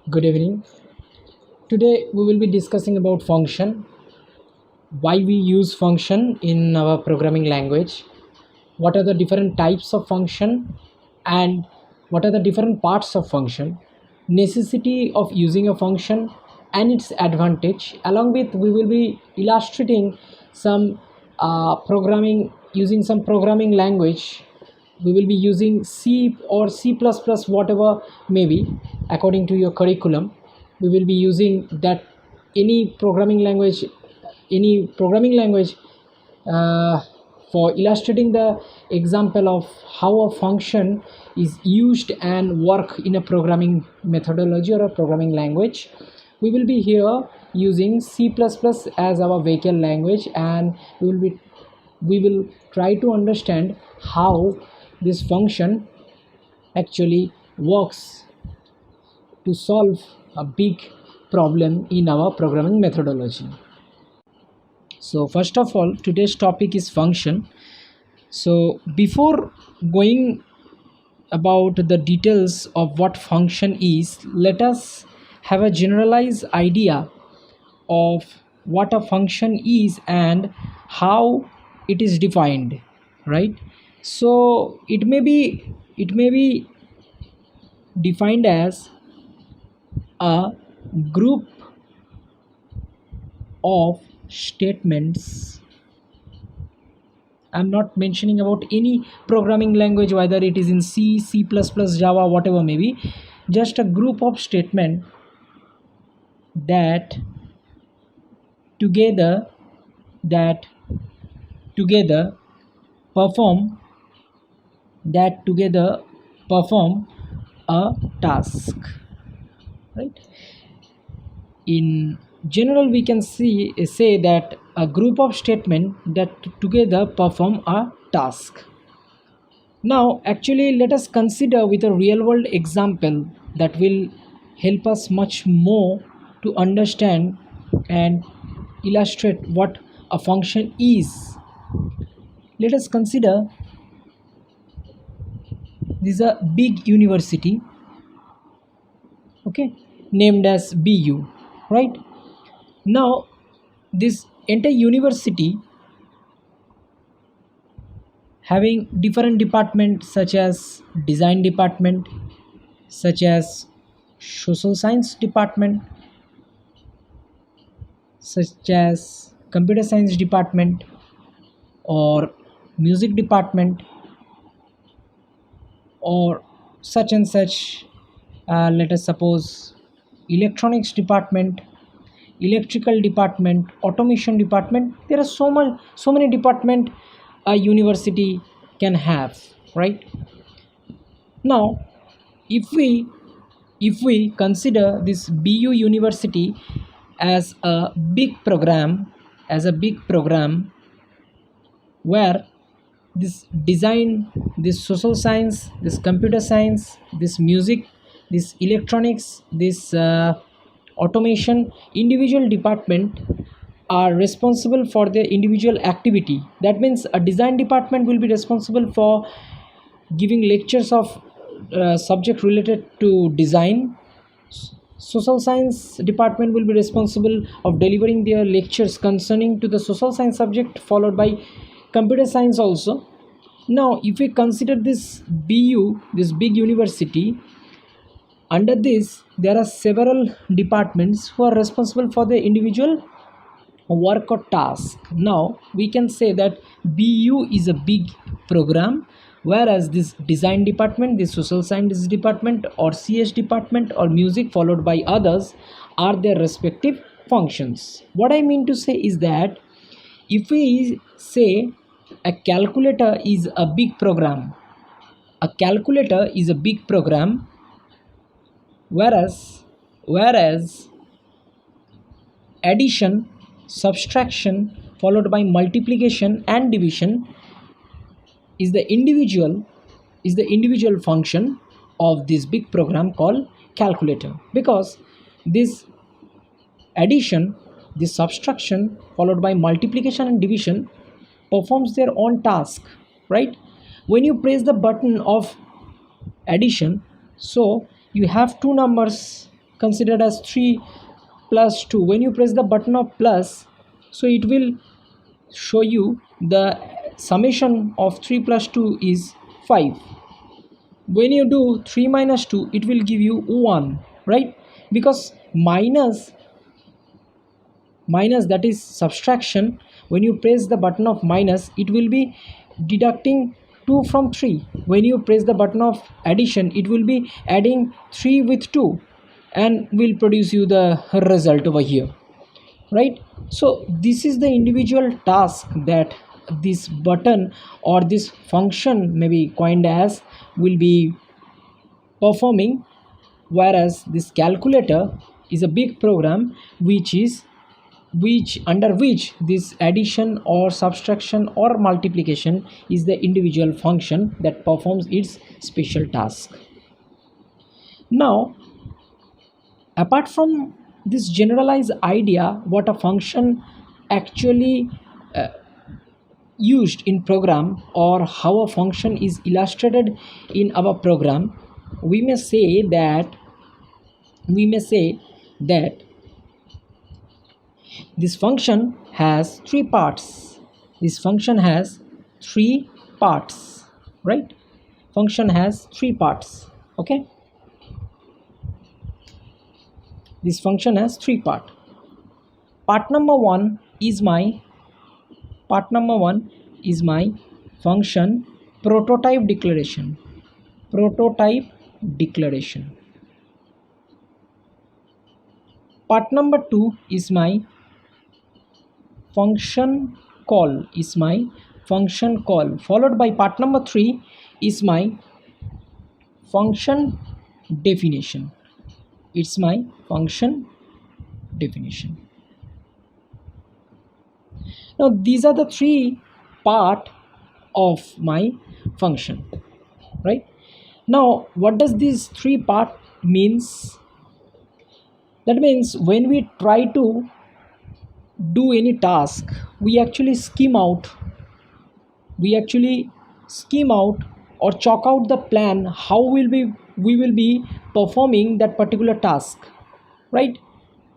Good evening. Today we will be discussing about function, why we use function in our programming language, what are the different types of function and what are the different parts of function, necessity of using a function and its advantage. Along with we will be illustrating some programming using some programming language. We will be using C or C++, whatever maybe according to your curriculum. We will be using that any programming language, any programming language uh, for illustrating the example of how a function is used and work in a programming methodology or a programming language. We will be here using C++ as our vehicle language, and we will try to understand how this function actually works to solve a big problem in our programming methodology. So first of all, today's topic is function. So before going about the details of what function is, let us have a generalized idea of what a function is and how it is defined, right? So it may be defined as a group of statements. I'm not mentioning about any programming language, whether it is in C, C++, Java, whatever maybe. Just a group of statement that together that together perform perform a task, right? In general, we can say that a group of statement that together perform a task. Now, actually, let us consider with a real world example that will help us much more to understand and illustrate what a function is. Let us consider this is a big university, okay, named as BU, right? Now, this entire university having different departments such as design department, such as social science department, such as computer science department, or music department, or such and such, let us suppose electronics department, electrical department, automation department. There are so many department a university can have, right? Now, if we consider this BU university as a big program, where this design, this social science, this computer science, this music, this electronics, this automation, individual department are responsible for their individual activity. That means a design department will be responsible for giving lectures of subject related to design. Social science department will be responsible of delivering their lectures concerning to the social science subject, followed by computer science also. Now, if we consider this BU, this big university, under this there are several departments who are responsible for the individual work or task. Now we can say that BU is a big program, whereas this design department, this social science department, or CS department, or music, followed by others, are their respective functions. What I mean to say is that if we say a calculator is a big program, a calculator is a big program, whereas addition, subtraction, followed by multiplication and division is the individual function of this big program called calculator, because this addition, this subtraction, followed by multiplication and division performs their own task, right? When you press the button of addition, so you have two numbers considered as 3 plus 2. When you press the button of plus, so it will show you the summation of 3 plus 2 is 5. When you do 3 minus 2, it will give you 1, right? Because minus, that is subtraction, when you press the button of minus, it will be deducting 2 from 3. When you press the button of addition, it will be adding 3 with 2 and will produce you the result over here, right? So this is the individual task that this button or this function, maybe coined as, will be performing, whereas this calculator is a big program under which this addition or subtraction or multiplication is the individual function that performs its special task. Now, apart from this generalized idea what a function actually used in program, or how a function is illustrated in our program, we may say that this function has three parts. This function has three parts, right? Function has three parts. Okay, this function has three parts. Part number one is my function prototype declaration. Part number two is my function call, followed by part number three is my function definition. It's my function definition. Now these are the three part of my function, right? Now what does these three part means? That means when we try to do any task, we actually scheme out or chalk out the plan how we will be performing that particular task, right?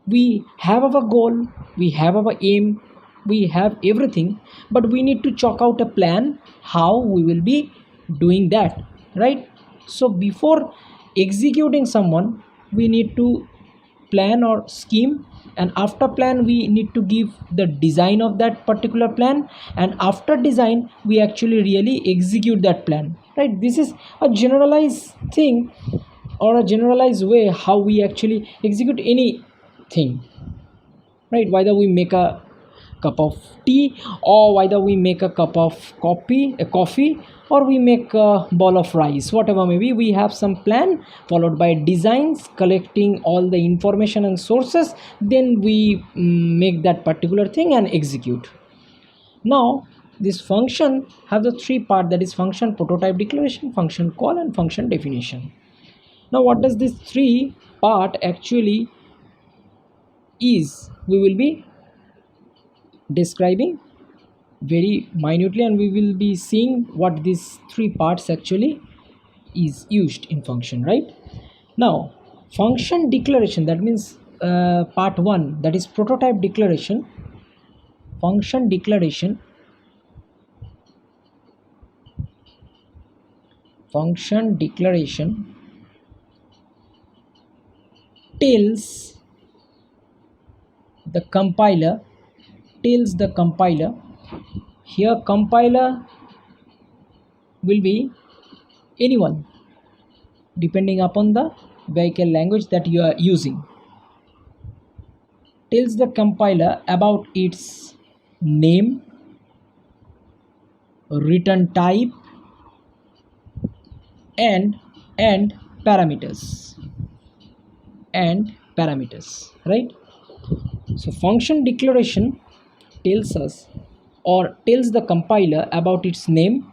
We have our goal, we have our aim, we have everything, but we need to chalk out a plan how we will be doing that, right? So before executing someone, we need to plan or scheme, and after plan we need to give the design of that particular plan, and after design we actually really execute that plan, right? This is a generalized thing or a generalized way how we actually execute anything, right? Whether we make a cup of tea, or whether we make a cup of coffee, or we make a bowl of rice, whatever maybe, we have some plan followed by designs, collecting all the information and sources, then we make that particular thing and execute. Now this function have the three part, that is function prototype declaration, function call, and function definition. Now what does this three part actually is, we will be describing very minutely, and we will be seeing what these three parts actually is used in function, right? Now function declaration, that means part one, that is prototype declaration. Function declaration tells the compiler, here compiler will be anyone depending upon the vehicle language that you are using, tells the compiler about its name, return type, and parameters, right? So function declaration tells us or tells the compiler about its name,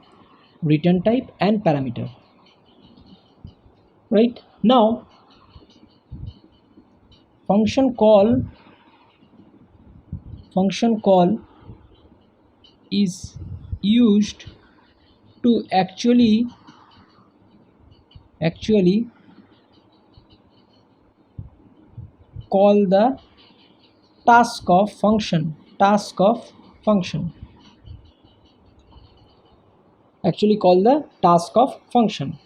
return type, and parameter, right? Now function call is used to actually call the task of function. Task of function. Actually call the task of function.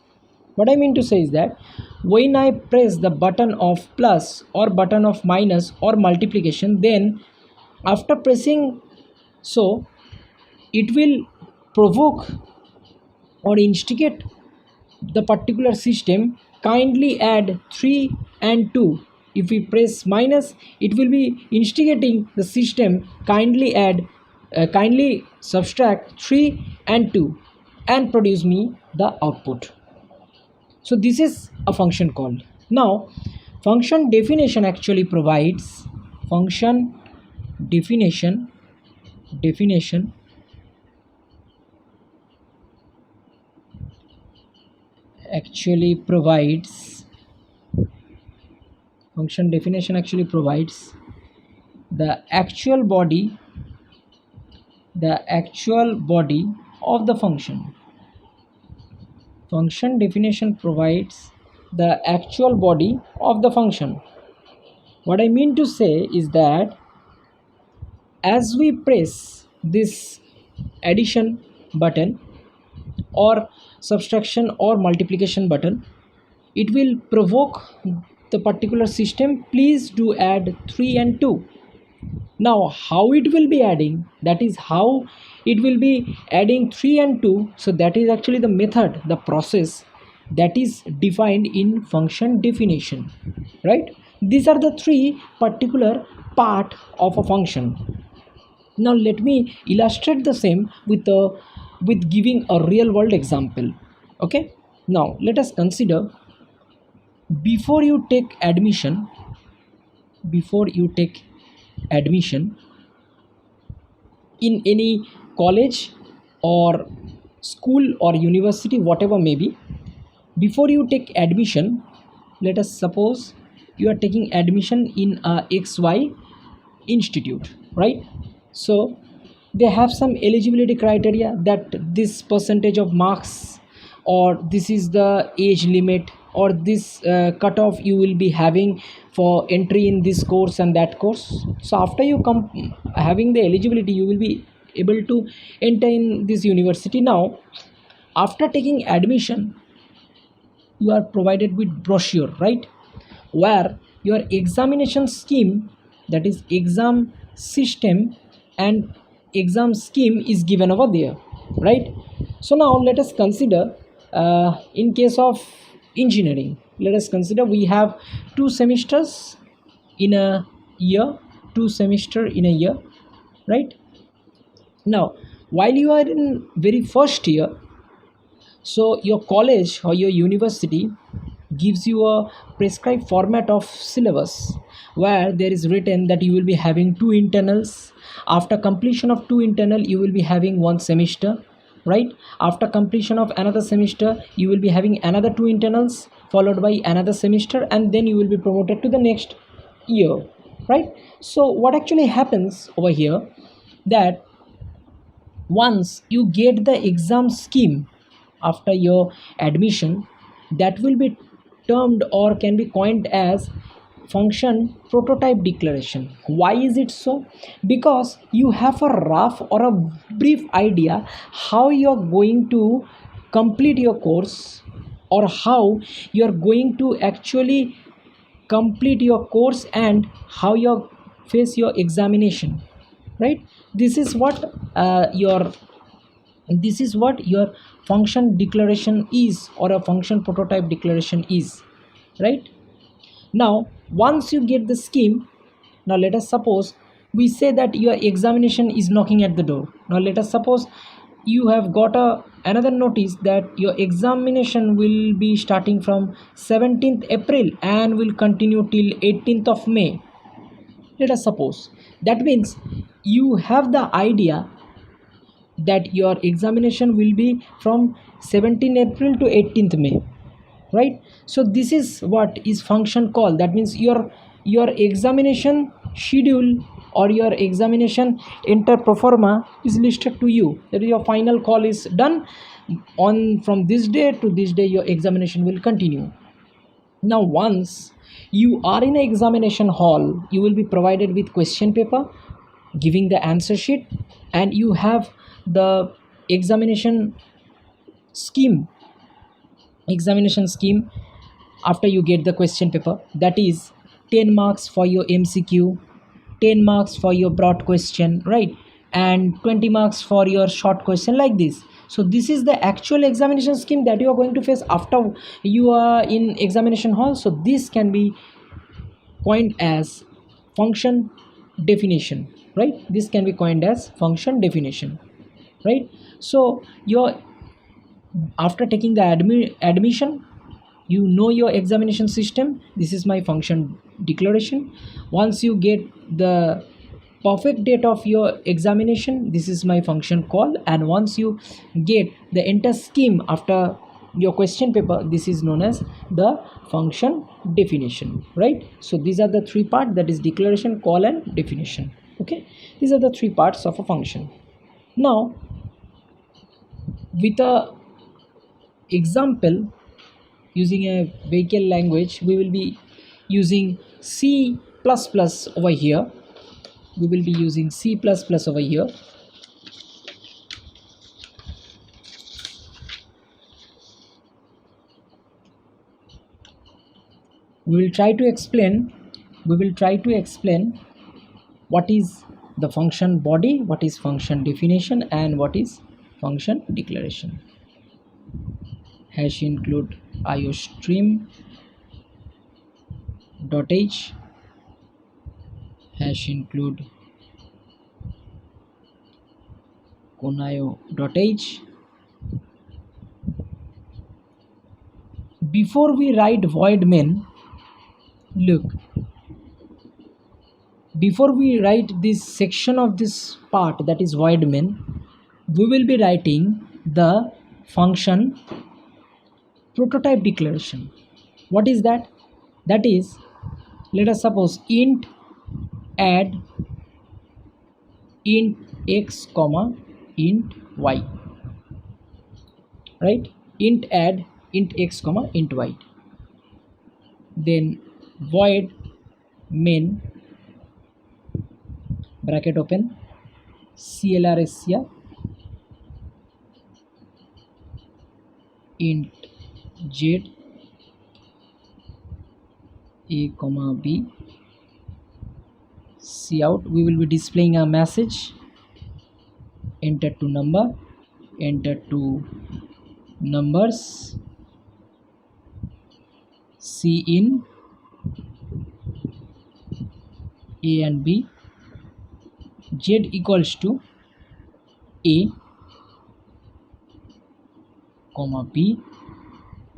What I mean to say is that when I press the button of plus or button of minus or multiplication, then after pressing so it will provoke or instigate the particular system kindly add 3 and 2. If we press minus, it will be instigating the system kindly subtract 3 and 2 and produce me the output. So this is a function call. Now function definition actually provides function definition actually provides function definition actually provides the actual body of the function. Function definition provides the actual body of the function. What I mean to say is that as we press this addition button or subtraction or multiplication button, it will provoke the particular system, please do add 3 and 2. Now how it will be adding, that is how it will be adding 3 and 2. So that is actually the method, the process that is defined in function definition, right? These are the three particular part of a function. Now let me illustrate the same with giving a real world example. Okay, now let us consider before you take admission in any college or school or university, whatever may be, before you take admission, let us suppose you are taking admission in a XY institute, right? So they have some eligibility criteria that this percentage of marks or this is the age limit or this cutoff you will be having for entry in this course and that course. So after you come having the eligibility, you will be able to enter in this university. Now after taking admission, you are provided with brochure, right, where your examination scheme, that is exam system and exam scheme is given over there, right? So now let us consider in case of engineering, let us consider we have 2 semesters in a year, right? Now while you are in very first year, so your college or your university gives you a prescribed format of syllabus where there is written that you will be having 2 internals. After completion of 2 internal, you will be having 1 semester, right? After completion of another semester, you will be having another 2 internals followed by another semester, and then you will be promoted to the next year, right? So what actually happens over here, that once you get the exam scheme after your admission, that will be termed or can be coined as function prototype declaration. Why is it so? Because you have a rough or a brief idea how you are going to complete your course or how you are going to actually complete your course and how you face your examination, right? This is what your function declaration is, or a function prototype declaration is, right? Now once you get the scheme, now let us suppose we say that your examination is knocking at the door. Now let us suppose you have got another notice that your examination will be starting from 17th April and will continue till 18th of May. Let us suppose that means you have the idea that your examination will be from 17th April to 18th May, right? So this is what is function call. That means your examination schedule or your examination inter pro forma is listed to you, that your final call is done on from this day to this day your examination will continue. Now once You are in an examination hall, you will be provided with question paper giving the answer sheet, and you have the examination scheme examination scheme. After you get the question paper, that is 10 marks for your MCQ, 10 marks for your broad question, right, and 20 marks for your short question, like this. So this is the actual examination scheme that you are going to face after you are in examination hall. So this can be coined as function definition, right? This can be coined as function definition, right? So your after taking the admission, you know your examination system. This is my function declaration. Once you get the perfect date of your examination, this is my function call. And once you get the entire scheme after your question paper, this is known as the function definition, right? So these are the three parts, that is declaration, call and definition. Okay, these are the three parts of a function. Now with a example, using a vehicle language, we will be using C++ over here. We will be using C++ over here. We will try to explain what is the function body, what is function definition, and what is function declaration. Hash include iostream.h, hash include conaio.h. Before we write void main, look, before we write this section of this part, that is void main, we will be writing the function prototype declaration. What is that? That is, let us suppose int add int x comma int y, right? Int add int x comma int y. Then void main bracket open CLRSCR int z a comma b cout. We will be displaying a message, enter to number, enter to numbers, C in A and B, Z equals to A comma B,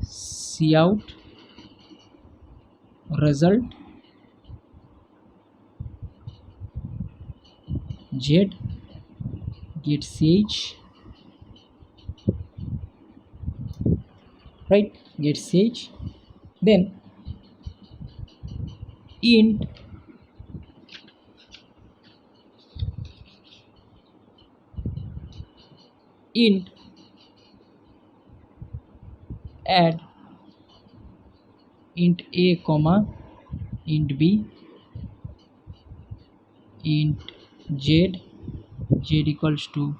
cout result Z get ch, right, get ch. Then int add int a comma int b, int z equals to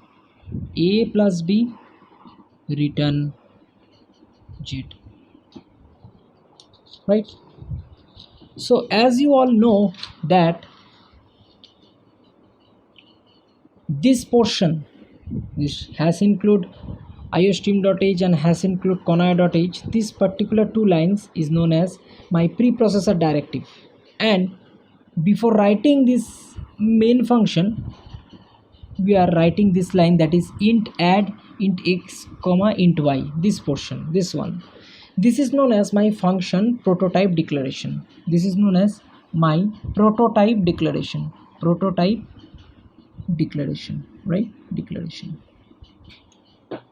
a plus b, return z, right? So as you all know that this portion, this has include iostream.h and has include conaio.h, this particular two lines is known as my preprocessor directive. And before writing this main function, we are writing this line, that is int add int x comma int y, this portion, this one. This is known as my function prototype declaration. This is known as my prototype declaration, right?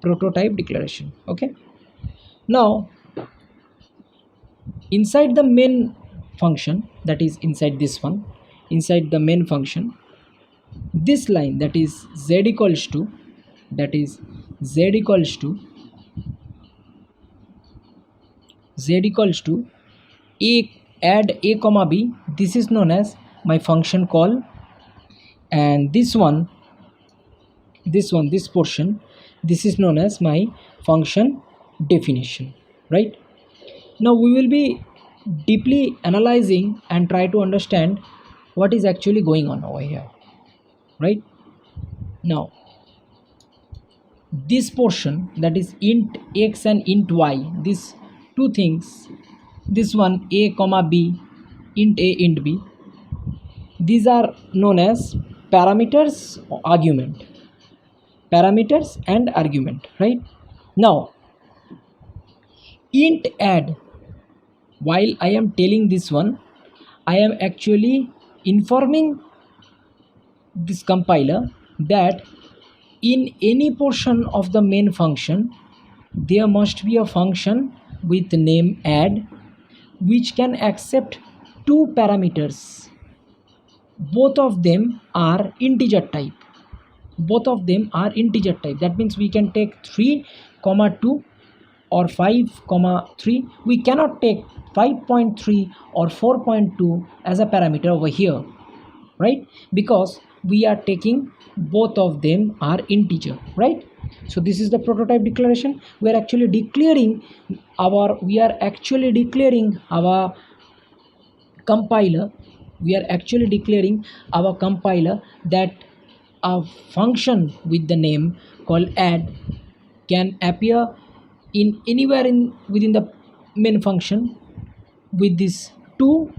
Prototype declaration. Okay, now inside the main function, that is inside this one, inside the main function, this line, that is z equals to a add a comma b, this is known as my function call, and this portion, this is known as my function definition, right? Now we will be deeply analyzing and try to understand what is actually going on over here, right? Now this portion, that is int x and int y, these two things, this one a comma b, int a int b, these are known as parameters and argument, right? Now int add, while I am telling this one, I am actually informing this compiler that in any portion of the main function there must be a function with name add which can accept two parameters. Both of them are integer type. That means we can take 3 comma 2 or 5 comma 3. We cannot take 5.3 or 4.2 as a parameter over here, right? Because we are taking both of them are integer, right? So this is the prototype declaration. We are actually declaring our compiler that a function with the name called add can appear in anywhere within the main function with these two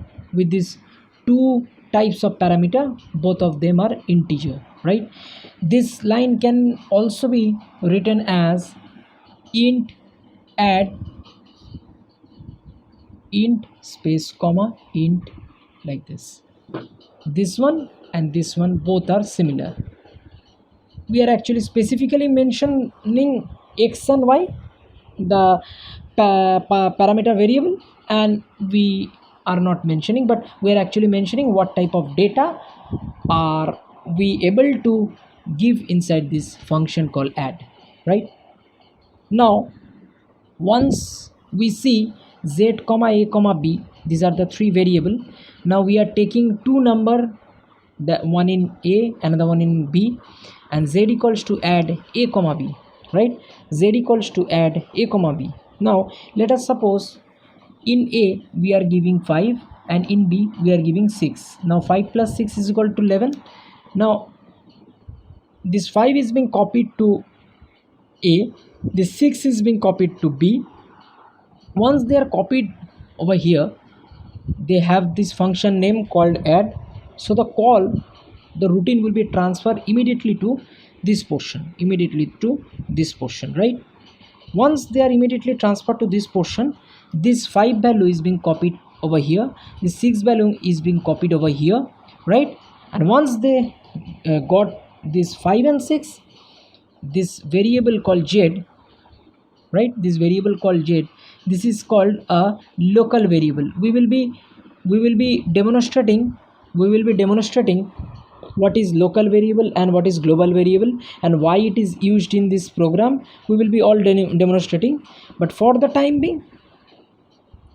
types of parameter. Both of them are integer, right? This line can also be written as int add int space comma int, like this. This one and this one both are similar. We are actually specifically mentioning x and y, the parameter variable, and we are not mentioning, but we are actually mentioning what type of data are we able to give inside this function called add, right? Now once we see z comma a comma b, these are the three variable. Now we are taking two number, the one in a, another one in b, and z equals to add a comma b, right? Z equals to add a comma b. Now let us suppose in a we are giving 5 and in b we are giving 6. Now 5 plus 6 is equal to 11. Now this 5 is being copied to a, this 6 is being copied to b. Once they are copied over here, they have this function name called add. So the routine will be transferred immediately to this portion, right? Once they are immediately transferred to this portion, this 5 value is being copied over here, this 6 value is being copied over here, right? And once they got this 5 and 6, this variable called z, right, this variable called z, this is called a local variable. We will be demonstrating what is local variable and what is global variable and why it is used in this program. We will be all demonstrating, but for the time being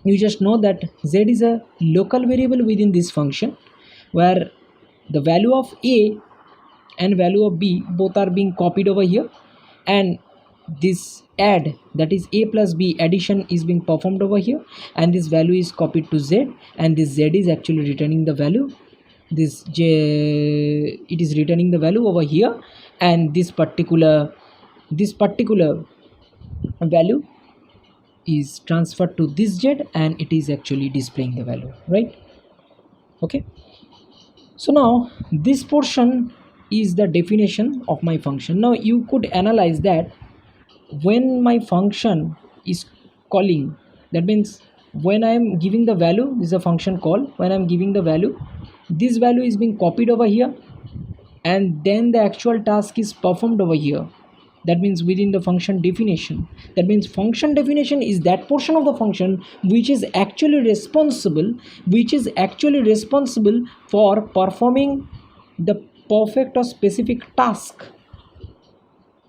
you just know that z is a local variable within this function, where the value of a and value of b both are being copied over here, and this add, that is a plus b addition, is being performed over here, and this value is copied to z, and this z is actually returning the value, this j, it is returning the value over here, and this particular value is transferred to this z, and it is actually displaying the value, right? Okay, so now this portion is the definition of my function. Now you could analyze that when my function is calling, that means when I am giving the value, this is a function call, when I am giving the value, this value is being copied over here, and then the actual task is performed over here. That means within the function definition. That means function definition is that portion of the function which is actually responsible for performing the perfect or specific task,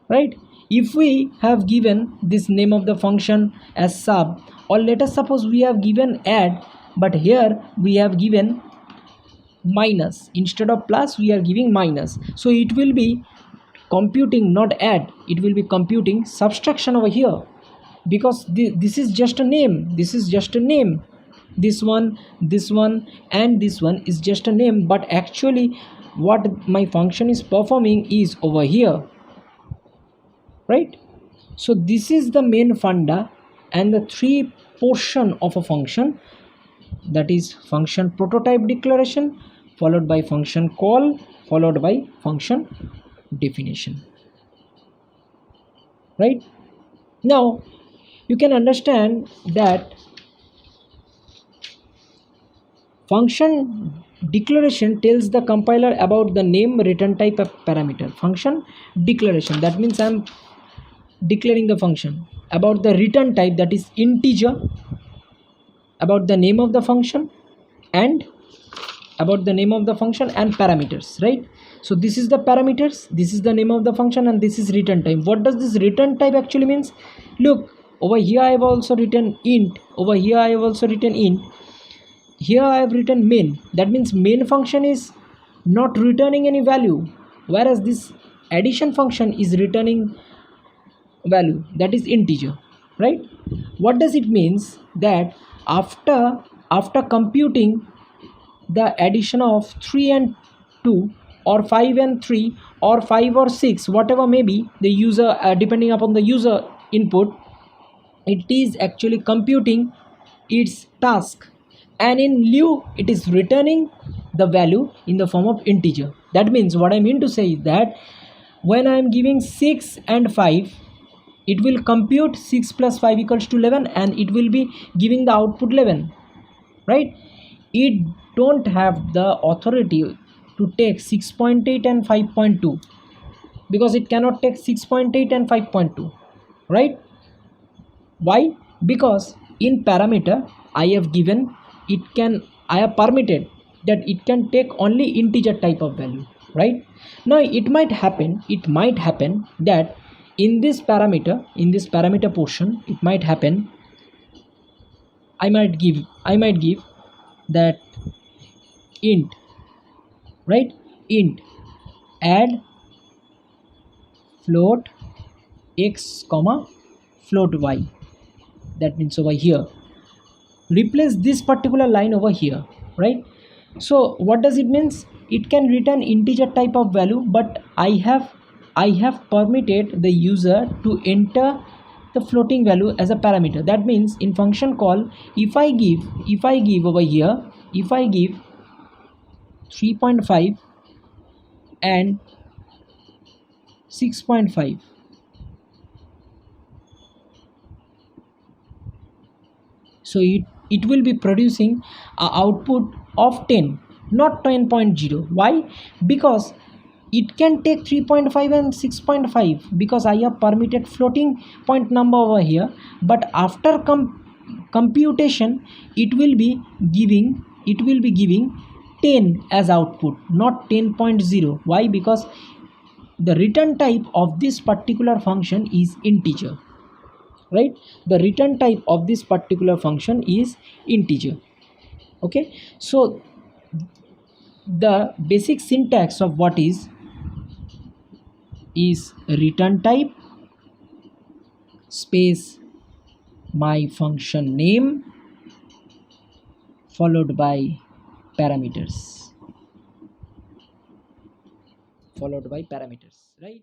right? If we have given this name of the function as sub, or let us suppose we have given add, but here we have given minus. Instead of plus we are giving minus, so it will be computing not add, it will be computing subtraction over here, because this is just a name, this is just a name, this one and this one is just a name, but actually what my function is performing is over here, right? So this is the main funda and the three portion of a function, that is function prototype declaration, followed by function call, followed by function definition, right? Now you can understand that function declaration tells the compiler about the name, return type of parameter. Function declaration, that means I'm declaring the function about the return type, that is integer, about the name of the function and about the name of the function and parameters, right? So this is the parameters, this is the name of the function, and this is return type. What does this return type actually means? Look, over here I have also written int, over here I have also written int, here I have written main. That means main function is not returning any value, whereas this addition function is returning value, that is integer, right? What does it means? That after computing the addition of 3 and 2 or 5 and 3 or 5 or 6, whatever may be the user, depending upon the user input, it is actually computing its task, and in lieu it is returning the value in the form of integer. That means what I mean to say is that when I am giving 6 and 5, it will compute 6 plus 5 equals to 11, and it will be giving the output 11, right? It don't have the authority to take 6.8 and 5.2, because it cannot take 6.8 and 5.2, right? Why? Because in parameter I have given I have permitted that it can take only integer type of value, right? Now it might happen that in this parameter portion, it might happen I might give that int, right? Int add float x comma float y, that means over here replace this particular line over here, right? So what does it means? It can return integer type of value, but I have permitted the user to enter the floating value as a parameter. That means in function call, if I give over here, if I give 3.5 and 6.5, so it will be producing a output of 10, not 10.0. Why? Because it can take 3.5 and 6.5, because I have permitted floating point number over here, but after computation it will be giving 10 as output, not 10.0. Why? Because the return type of this particular function is integer, right? The return type of this particular function is integer. Okay, so the basic syntax of what is return type space my function name followed by parameters, right?